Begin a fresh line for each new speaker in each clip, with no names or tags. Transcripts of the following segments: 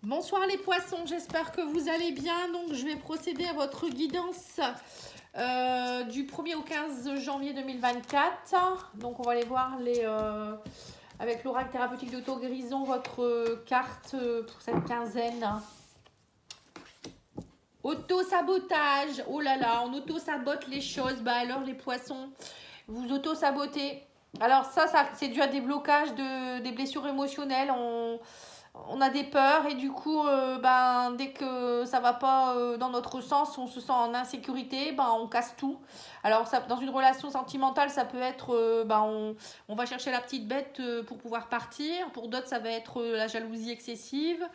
Bonsoir les poissons, j'espère que vous allez bien. Donc je vais procéder à votre guidance du 1er au 15 janvier 2024. Donc on va aller voir avec l'oracle thérapeutique d'Auto-Guérison votre carte pour cette quinzaine. Auto-sabotage, oh là là, on auto-sabote les choses. Bah alors les poissons, vous auto-sabotez. Alors ça c'est dû à des blocages, des blessures émotionnelles. On a des peurs et du coup, dès que ça va pas dans notre sens, on se sent en insécurité, on casse tout. Alors, ça, dans une relation sentimentale, ça peut être, on va chercher la petite bête pour pouvoir partir. Pour d'autres, ça va être la jalousie excessive.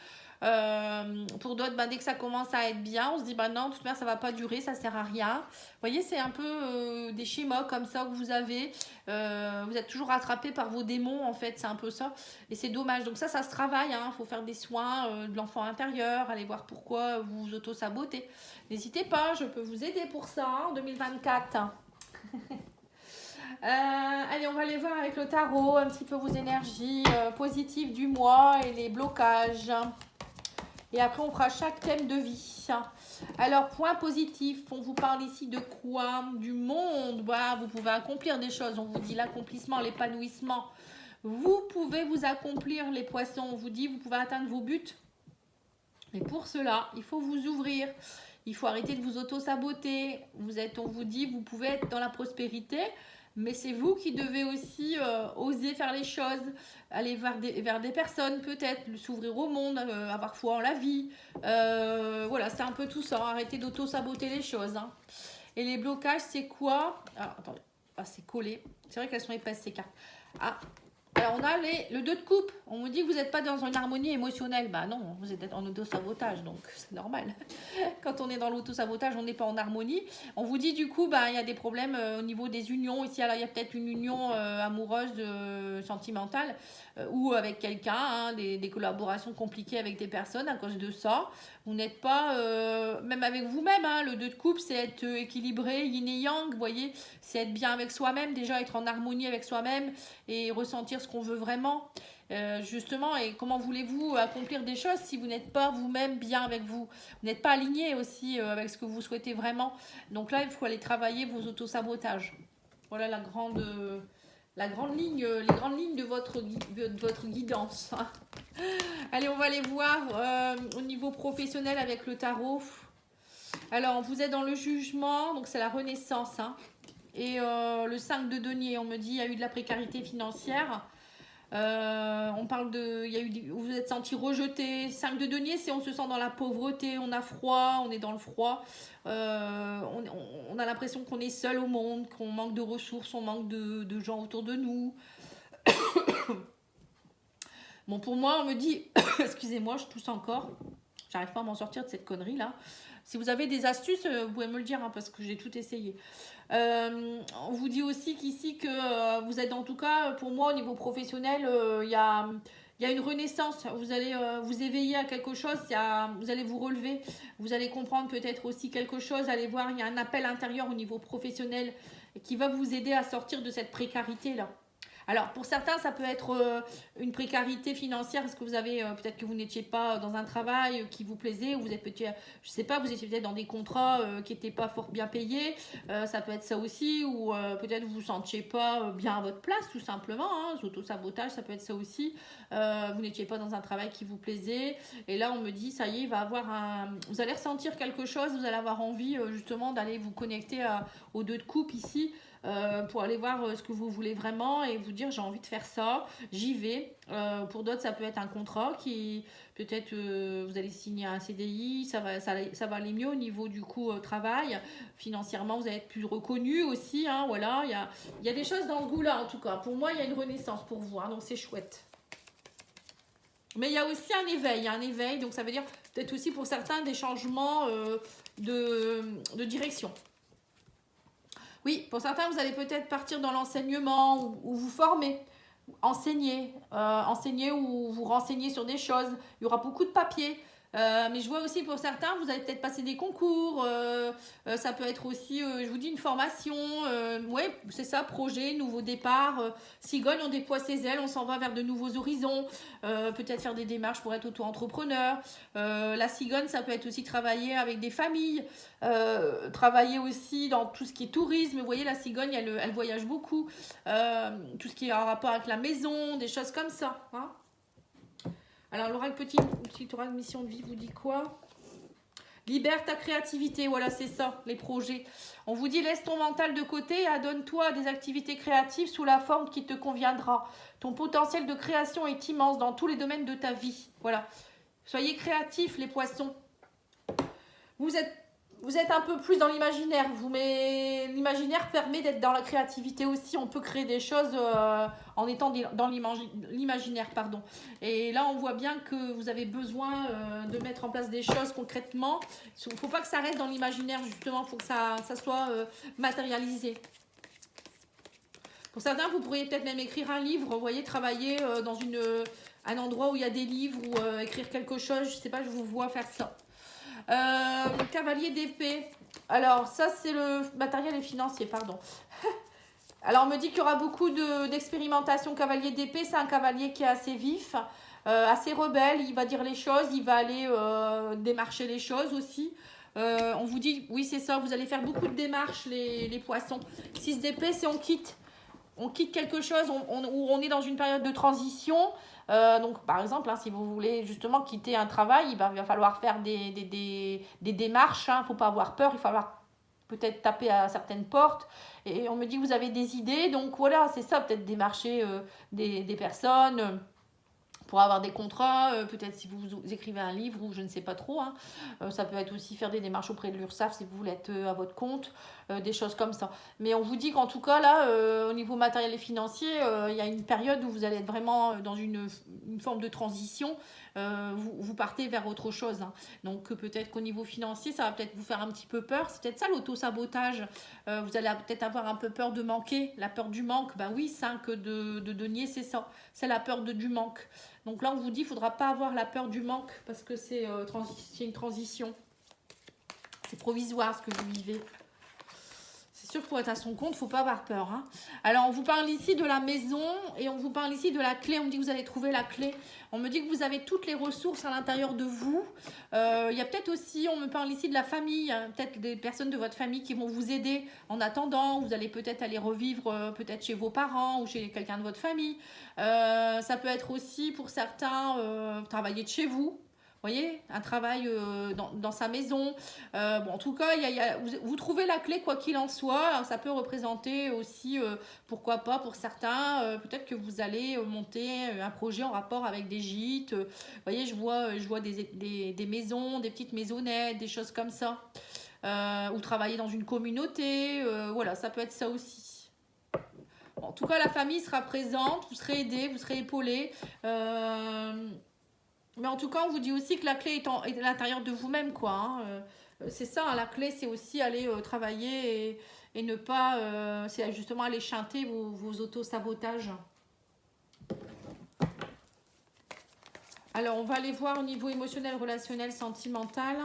Pour d'autres, dès que ça commence à être bien, on se dit, non, de toute manière, ça va pas durer, ça sert à rien. Vous voyez, c'est un peu des schémas comme ça que vous avez. Vous êtes toujours rattrapé par vos démons, en fait, c'est un peu ça. Et c'est dommage. Donc ça se travaille, hein. Faut faire des soins de l'enfant intérieur, aller voir pourquoi vous vous auto-sabotez. N'hésitez pas, je peux vous aider pour ça en 2024. Allez, on va aller voir avec le tarot un petit peu vos énergies positives du mois et les blocages. Et après, on fera chaque thème de vie. Alors, point positif, on vous parle ici de quoi? Du monde. Voilà, vous pouvez accomplir des choses. On vous dit l'accomplissement, l'épanouissement. Vous pouvez vous accomplir, les poissons. On vous dit, vous pouvez atteindre vos buts. Mais pour cela, il faut vous ouvrir. Il faut arrêter de vous auto-saboter. On vous dit, vous pouvez être dans la prospérité. Mais c'est vous qui devez aussi oser faire les choses, aller vers des personnes peut-être, s'ouvrir au monde, avoir foi en la vie. Voilà, c'est un peu tout ça. Arrêtez d'auto-saboter les choses. Hein. Et les blocages, c'est quoi? Alors, attendez. Ah, c'est collé. C'est vrai qu'elles sont épaisses, ces cartes. Ah, alors on a le 2 de coupe. On vous dit que vous n'êtes pas dans une harmonie émotionnelle. Non, vous êtes en auto-sabotage, donc c'est normal. Quand on est dans l'auto-sabotage, on n'est pas en harmonie. On vous dit du coup, il y a des problèmes au niveau des unions. Ici, alors, il y a peut-être une union amoureuse, sentimentale, ou avec quelqu'un, hein, des collaborations compliquées avec des personnes à cause de ça. Vous n'êtes pas, même avec vous-même, hein, le 2 de coupe, c'est être équilibré, yin et yang, vous voyez, c'est être bien avec soi-même, déjà être en harmonie avec soi-même et ressentir ce qu'on veut vraiment. Justement, et comment voulez-vous accomplir des choses si vous n'êtes pas vous-même bien avec vous? Vous n'êtes pas aligné aussi avec ce que vous souhaitez vraiment. Donc là, il faut aller travailler vos autosabotages. Voilà les grandes lignes de votre guidance. Allez, on va aller voir au niveau professionnel avec le tarot. Alors, vous êtes dans le jugement, donc c'est la renaissance. Hein. Et le 5 de denier, on me dit, il y a eu de la précarité financière. On parle vous êtes senti rejeté. 5 de denier, c'est on se sent dans la pauvreté, on a froid, on est dans le froid. On a l'impression qu'on est seul au monde, qu'on manque de ressources, on manque de gens autour de nous. Bon, pour moi, on me dit, excusez-moi, je tousse encore. J'arrive pas à m'en sortir de cette connerie là. Si vous avez des astuces, vous pouvez me le dire, hein, parce que j'ai tout essayé. On vous dit aussi qu'ici que vous êtes, en tout cas, pour moi, au niveau professionnel, il y a une renaissance. Vous allez vous éveiller à quelque chose, vous allez vous relever, vous allez comprendre peut-être aussi quelque chose, allez voir, il y a un appel intérieur au niveau professionnel qui va vous aider à sortir de cette précarité-là. Alors, pour certains, ça peut être une précarité financière parce que vous avez, peut-être que vous n'étiez pas dans un travail qui vous plaisait, ou vous êtes peut-être, je sais pas, vous étiez peut-être dans des contrats qui n'étaient pas fort bien payés, ça peut être ça aussi, ou peut-être vous vous sentiez pas bien à votre place, tout simplement, hein, auto-sabotage, ça peut être ça aussi, vous n'étiez pas dans un travail qui vous plaisait, et là on me dit, ça y est, vous allez ressentir quelque chose, vous allez avoir envie justement d'aller vous connecter aux 2 de coupe ici, pour aller voir ce que vous voulez vraiment et vous dire j'ai envie de faire ça, j'y vais. Pour d'autres, ça peut être un contrat qui peut-être vous allez signer un CDI, ça va aller mieux au niveau du coup travail. Financièrement, vous allez être plus reconnu aussi. Hein, voilà, il y a des choses dans ce goût-là en tout cas. Pour moi, il y a une renaissance pour vous, hein, donc c'est chouette. Mais il y a aussi un éveil, donc ça veut dire peut-être aussi pour certains des changements de direction. Oui, pour certains, vous allez peut-être partir dans l'enseignement ou vous former, enseigner ou vous renseigner sur des choses. Il y aura beaucoup de papiers. Mais je vois aussi pour certains, vous allez peut-être passer des concours. Ça peut être aussi, je vous dis, une formation. Ouais, c'est ça, projet, nouveau départ. Cigogne, on déploie ses ailes, on s'en va vers de nouveaux horizons. Peut-être faire des démarches pour être auto-entrepreneur. La cigogne, ça peut être aussi travailler avec des familles. Travailler aussi dans tout ce qui est tourisme. Vous voyez, la cigogne, elle voyage beaucoup. Tout ce qui est en rapport avec la maison, des choses comme ça. Hein. Alors, l'oracle petit oracle mission de vie vous dit quoi? Libère ta créativité, voilà, c'est ça, les projets. On vous dit, laisse ton mental de côté et adonne-toi à des activités créatives sous la forme qui te conviendra. Ton potentiel de création est immense dans tous les domaines de ta vie. Voilà. Soyez créatifs, les poissons. Vous êtes un peu plus dans l'imaginaire, mais l'imaginaire permet d'être dans la créativité aussi. On peut créer des choses en étant dans l'imaginaire, pardon. Et là, on voit bien que vous avez besoin de mettre en place des choses concrètement. Il ne faut pas que ça reste dans l'imaginaire, justement. Il faut que ça soit matérialisé. Pour certains, vous pourriez peut-être même écrire un livre, vous voyez, travailler dans un endroit où il y a des livres ou écrire quelque chose. Je ne sais pas, je vous vois faire ça. Cavalier d'épée. Alors, ça, c'est le matériel et financier, pardon. Alors, on me dit qu'il y aura beaucoup d'expérimentation. Cavalier d'épée, c'est un cavalier qui est assez vif, assez rebelle. Il va dire les choses, il va aller démarcher les choses aussi. On vous dit, oui, c'est ça, vous allez faire beaucoup de démarches, les poissons. 6 d'épée, c'est on quitte. On quitte quelque chose où on est dans une période de transition. Donc, par exemple, hein, si vous voulez justement quitter un travail, il va falloir faire des démarches. Il ne faut pas avoir peur, il va falloir peut-être taper à certaines portes. Et on me dit que vous avez des idées. Donc, voilà, c'est ça, peut-être démarcher des personnes pour avoir des contrats, peut-être si vous écrivez un livre ou je ne sais pas trop. Hein. Ça peut être aussi faire des démarches auprès de l'URSSAF si vous voulez être à votre compte, des choses comme ça. Mais on vous dit qu'en tout cas, là, au niveau matériel et financier, il y a une période où vous allez être vraiment dans une forme de transition. Vous partez vers autre chose. Hein. Donc peut-être qu'au niveau financier, ça va peut-être vous faire un petit peu peur. C'est peut-être ça l'auto-sabotage. Vous allez peut-être avoir un peu peur de manquer. La peur du manque, ben oui, 5 de denier, c'est ça. C'est la peur du manque. Donc là, on vous dit, il ne faudra pas avoir la peur du manque parce que c'est une transition. C'est provisoire ce que vous vivez. C'est sûr que pour être à son compte, il ne faut pas avoir peur. Hein. Alors, on vous parle ici de la maison et on vous parle ici de la clé. On me dit que vous allez trouver la clé. On me dit que vous avez toutes les ressources à l'intérieur de vous. Il y a peut-être aussi, on me parle ici de la famille. Peut-être des personnes de votre famille qui vont vous aider en attendant. Vous allez peut-être aller revivre peut-être chez vos parents ou chez quelqu'un de votre famille. Ça peut être aussi pour certains travailler de chez vous. Vous voyez, un travail dans sa maison. Bon, en tout cas, vous trouvez la clé quoi qu'il en soit. Alors, ça peut représenter aussi, pourquoi pas, pour certains, peut-être que vous allez monter un projet en rapport avec des gîtes. Vous voyez, je vois des maisons, des petites maisonnettes, des choses comme ça. Ou travailler dans une communauté. Voilà, ça peut être ça aussi. Bon, en tout cas, la famille sera présente, vous serez aidé, vous serez épaulé. Mais en tout cas, on vous dit aussi que la clé est à l'intérieur de vous-même, quoi. Hein. C'est ça, hein, la clé, c'est aussi aller travailler et ne pas... c'est justement aller chanter vos auto-sabotages. Alors, on va aller voir au niveau émotionnel, relationnel, sentimental.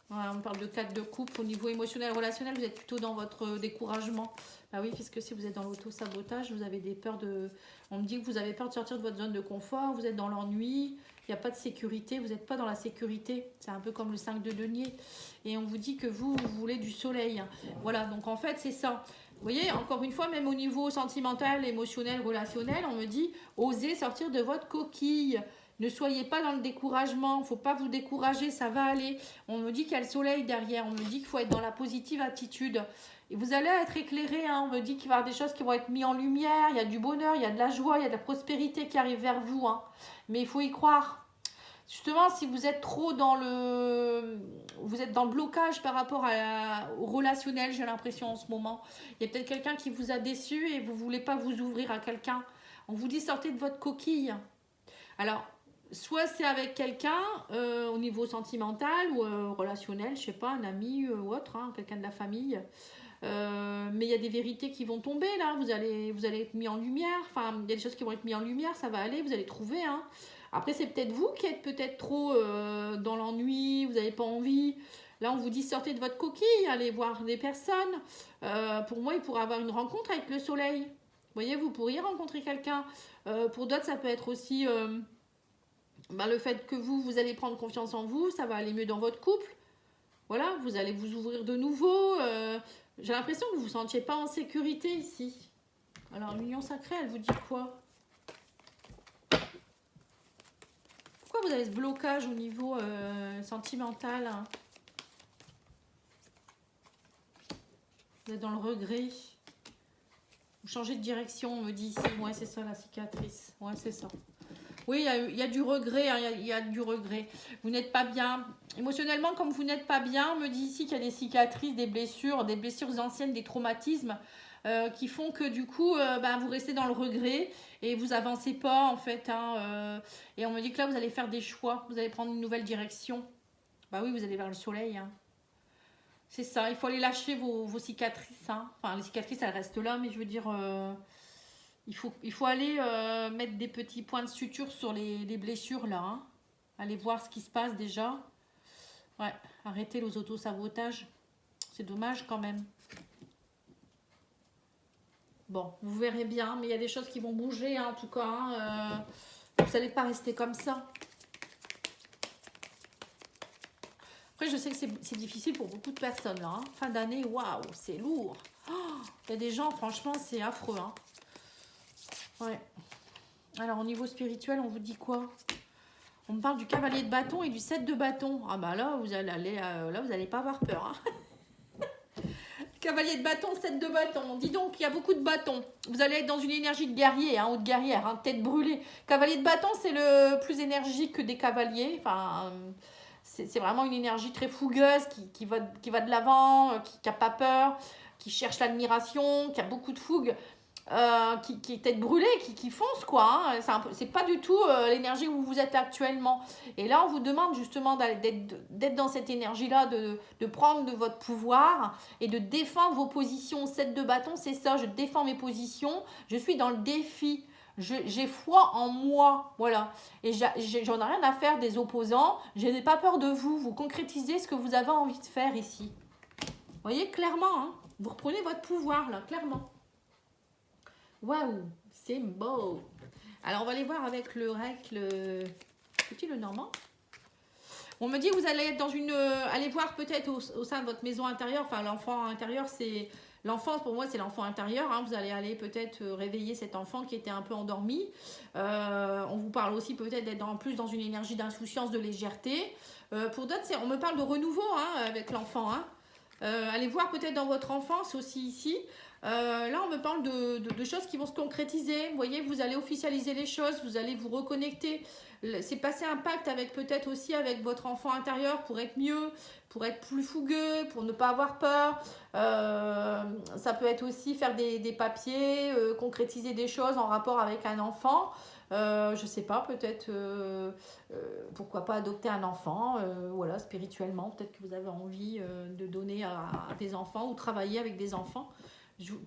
Voilà, on parle de 4 de coupe. Au niveau émotionnel, relationnel, vous êtes plutôt dans votre découragement. Bah oui, puisque si vous êtes dans l'auto-sabotage, vous avez des peurs de... On me dit que vous avez peur de sortir de votre zone de confort, vous êtes dans l'ennui, il n'y a pas de sécurité, vous n'êtes pas dans la sécurité. C'est un peu comme le 5 de denier. Et on vous dit que vous voulez du soleil. Voilà, donc en fait, c'est ça. Vous voyez, encore une fois, même au niveau sentimental, émotionnel, relationnel, on me dit, osez sortir de votre coquille. Ne soyez pas dans le découragement, il ne faut pas vous décourager, ça va aller. On me dit qu'il y a le soleil derrière, on me dit qu'il faut être dans la positive attitude. Et vous allez être éclairé, hein. On me dit qu'il va y avoir des choses qui vont être mises en lumière, il y a du bonheur, il y a de la joie, il y a de la prospérité qui arrive vers vous. Hein. Mais il faut y croire. Justement, si vous êtes trop dans le blocage par rapport au relationnel, j'ai l'impression en ce moment. Il y a peut-être quelqu'un qui vous a déçu et vous ne voulez pas vous ouvrir à quelqu'un. On vous dit sortez de votre coquille. Alors, soit c'est avec quelqu'un au niveau sentimental ou relationnel, je sais pas, un ami ou autre, hein, quelqu'un de la famille. Mais il y a des vérités qui vont tomber là, vous allez être mis en lumière, enfin il y a des choses qui vont être mises en lumière, ça va aller, vous allez trouver. Hein. Après c'est peut-être vous qui êtes peut-être trop dans l'ennui, vous n'avez pas envie. Là on vous dit sortez de votre coquille, allez voir des personnes. Pour moi il pourrait avoir une rencontre avec le soleil. Vous voyez, vous pourriez rencontrer quelqu'un. Pour d'autres ça peut être aussi le fait que vous allez prendre confiance en vous, ça va aller mieux dans votre couple. Voilà, vous allez vous ouvrir de nouveau. J'ai l'impression que vous ne vous sentiez pas en sécurité ici. Alors, l'union sacrée, elle vous dit quoi? Pourquoi vous avez ce blocage au niveau sentimental, hein? Vous êtes dans le regret. Vous changez de direction, on me dit ici. Ouais, c'est ça la cicatrice. Ouais, c'est ça. Oui, il y a du regret, hein, il y a du regret. Vous n'êtes pas bien. Émotionnellement, comme vous n'êtes pas bien, on me dit ici qu'il y a des cicatrices, des blessures anciennes, des traumatismes qui font que du coup, vous restez dans le regret et vous avancez pas en fait. Hein, et on me dit que là, vous allez faire des choix, vous allez prendre une nouvelle direction. Bah oui, vous allez vers le soleil. Hein. C'est ça, il faut aller lâcher vos cicatrices. Hein. Enfin, les cicatrices, elles restent là, mais je veux dire... Il faut aller mettre des petits points de suture sur les blessures là. Hein. Allez voir ce qui se passe déjà. Ouais, arrêtez les autosabotages. C'est dommage quand même. Bon, vous verrez bien, mais il y a des choses qui vont bouger hein, en tout cas. Hein, vous n'allez pas rester comme ça. Après, je sais que c'est difficile pour beaucoup de personnes là. Hein. Fin d'année, waouh, c'est lourd. Il y a des gens, franchement, c'est affreux. Hein. Ouais. Alors, au niveau spirituel, on vous dit quoi? On me parle du cavalier de bâton et du 7 de bâton. Ah bah là, vous allez pas avoir peur. Hein. Cavalier de bâton, 7 de bâton. Dis donc, il y a beaucoup de bâtons. Vous allez être dans une énergie de guerrier, hein, ou de guerrière, hein, tête brûlée. Cavalier de bâton, c'est le plus énergique des cavaliers. Enfin, c'est vraiment une énergie très fougueuse qui va de l'avant, qui n'a pas peur, qui cherche l'admiration, qui a beaucoup de fougue. Qui est tête brûlée, qui fonce quoi. Hein. C'est pas du tout l'énergie où vous êtes actuellement. Et là, on vous demande justement d'être dans cette énergie-là, de prendre de votre pouvoir et de défendre vos positions. 7 de bâton, c'est ça. Je défends mes positions. Je suis dans le défi. J'ai foi en moi. Voilà. Et j'en ai rien à faire des opposants. Je n'ai pas peur de vous. Vous concrétisez ce que vous avez envie de faire ici. Vous voyez, clairement. Hein, vous reprenez votre pouvoir là, clairement. Waouh, c'est beau. Alors, on va aller voir avec le le normand. On me dit que vous allez être dans une... allez voir peut-être au sein de votre maison intérieure. Enfin, l'enfant intérieur, c'est... L'enfance, pour moi, c'est l'enfant intérieur. Hein. Vous allez aller peut-être réveiller cet enfant qui était un peu endormi. On vous parle aussi peut-être d'être plus dans une énergie d'insouciance, de légèreté. Pour d'autres, on me parle de renouveau hein, avec l'enfant. Hein. Allez voir peut-être dans votre enfance aussi ici. Là, on me parle de choses qui vont se concrétiser. Vous voyez, vous allez officialiser les choses, vous allez vous reconnecter. C'est passer un pacte avec peut-être aussi avec votre enfant intérieur pour être mieux, pour être plus fougueux, pour ne pas avoir peur. Ça peut être aussi faire des papiers, concrétiser des choses en rapport avec un enfant. Je sais pas, peut-être pourquoi pas adopter un enfant, voilà, spirituellement. Peut-être que vous avez envie de donner à des enfants ou travailler avec des enfants.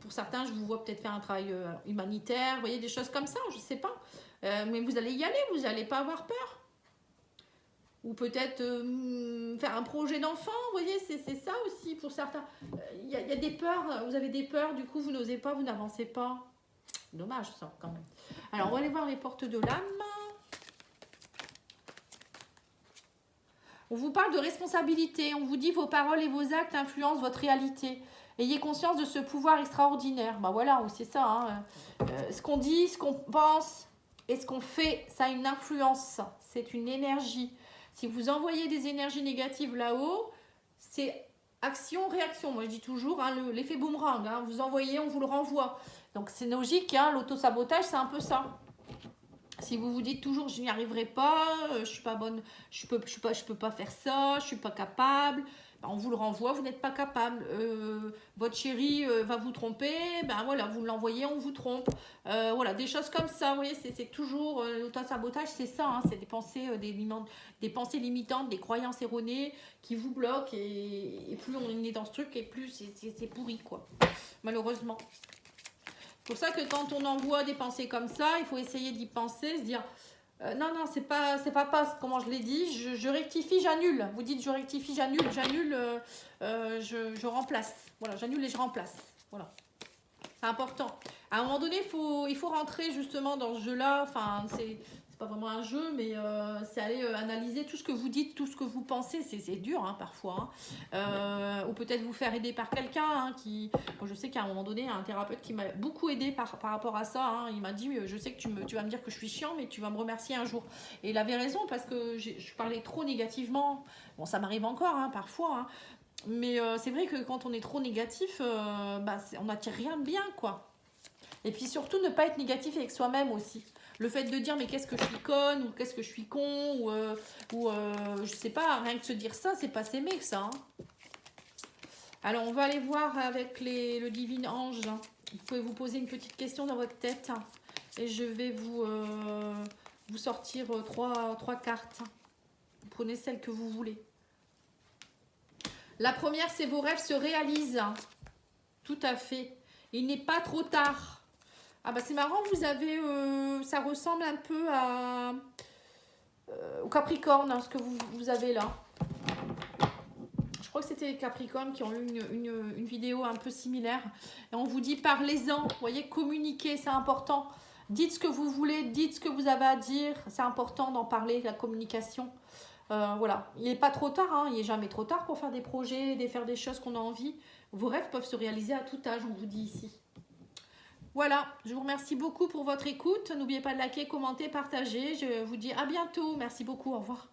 Pour certains, je vous vois peut-être faire un travail humanitaire, vous voyez, des choses comme ça, je ne sais pas. Mais vous allez y aller, vous n'allez pas avoir peur. Ou peut-être faire un projet d'enfant, vous voyez, c'est ça aussi pour certains. Il y a des peurs, vous avez des peurs, du coup, vous n'osez pas, vous n'avancez pas. Dommage ça, quand même. Alors, on va aller voir les portes de l'âme. On vous parle de responsabilité, on vous dit vos paroles et vos actes influencent votre réalité. Ayez conscience de ce pouvoir extraordinaire. Ben voilà, c'est ça. Hein. Ce qu'on dit, ce qu'on pense et ce qu'on fait, ça a une influence. C'est une énergie. Si vous envoyez des énergies négatives là-haut, c'est action-réaction. Moi, je dis toujours hein, l'effet boomerang. Hein. Vous envoyez, on vous le renvoie. Donc, c'est logique. Hein, l'auto-sabotage, c'est un peu ça. Si vous vous dites toujours je n'y arriverai pas, je suis pas bonne, je peux pas faire ça, je suis pas capable, on vous le renvoie, vous n'êêtes pas capable. Votre chéri va vous tromper, ben voilà, vous l'envoyez, on vous trompe. Voilà, des choses comme ça, vous voyez, c'est toujours l'auto-sabotage, c'est ça, hein, c'est des pensées, des pensées limitantes, des croyances erronées qui vous bloquent et plus on est dans ce truc et plus c'est pourri, quoi, malheureusement. C'est pour ça que quand on envoie des pensées comme ça, il faut essayer d'y penser, se dire non, non, c'est pas comment je l'ai dit, je rectifie, j'annule. Vous dites je rectifie, j'annule, je remplace. Voilà, j'annule et je remplace. Voilà. C'est important. À un moment donné, il faut rentrer justement dans ce jeu-là. Enfin, c'est pas vraiment un jeu, mais c'est aller analyser tout ce que vous dites, tout ce que vous pensez. C'est dur, hein, parfois. Hein. Ou peut-être vous faire aider par quelqu'un hein, qui... Moi, je sais qu'à un moment donné, un thérapeute qui m'a beaucoup aidé par rapport à ça. Hein, il m'a dit, je sais que tu vas me dire que je suis chiant, mais tu vas me remercier un jour. Et il avait raison parce que je parlais trop négativement. Bon, ça m'arrive encore, hein, parfois. Hein. Mais c'est vrai que quand on est trop négatif, on n'attire rien de bien, quoi. Et puis surtout, ne pas être négatif avec soi-même aussi. Le fait de dire mais qu'est-ce que je suis conne ou qu'est-ce que je suis con ou je sais pas, rien que se dire ça, c'est pas s'aimer que ça. Hein. Alors on va aller voir avec le divin ange. Vous pouvez vous poser une petite question dans votre tête et je vais vous sortir trois cartes. Vous prenez celle que vous voulez. La première, c'est vos rêves se réalisent. Tout à fait. Il n'est pas trop tard. Ah bah c'est marrant, vous avez, ça ressemble un peu au Capricorne, hein, ce que vous avez là. Je crois que c'était les Capricornes qui ont eu une vidéo un peu similaire. Et on vous dit parlez-en, vous voyez, communiquez, c'est important. Dites ce que vous voulez, dites ce que vous avez à dire. C'est important d'en parler, la communication. Voilà, il n'est pas trop tard, hein. Il n'est jamais trop tard pour faire des projets, faire des choses qu'on a envie. Vos rêves peuvent se réaliser à tout âge, on vous dit ici. Voilà, je vous remercie beaucoup pour votre écoute. N'oubliez pas de liker, commenter, partager. Je vous dis à bientôt. Merci beaucoup, au revoir.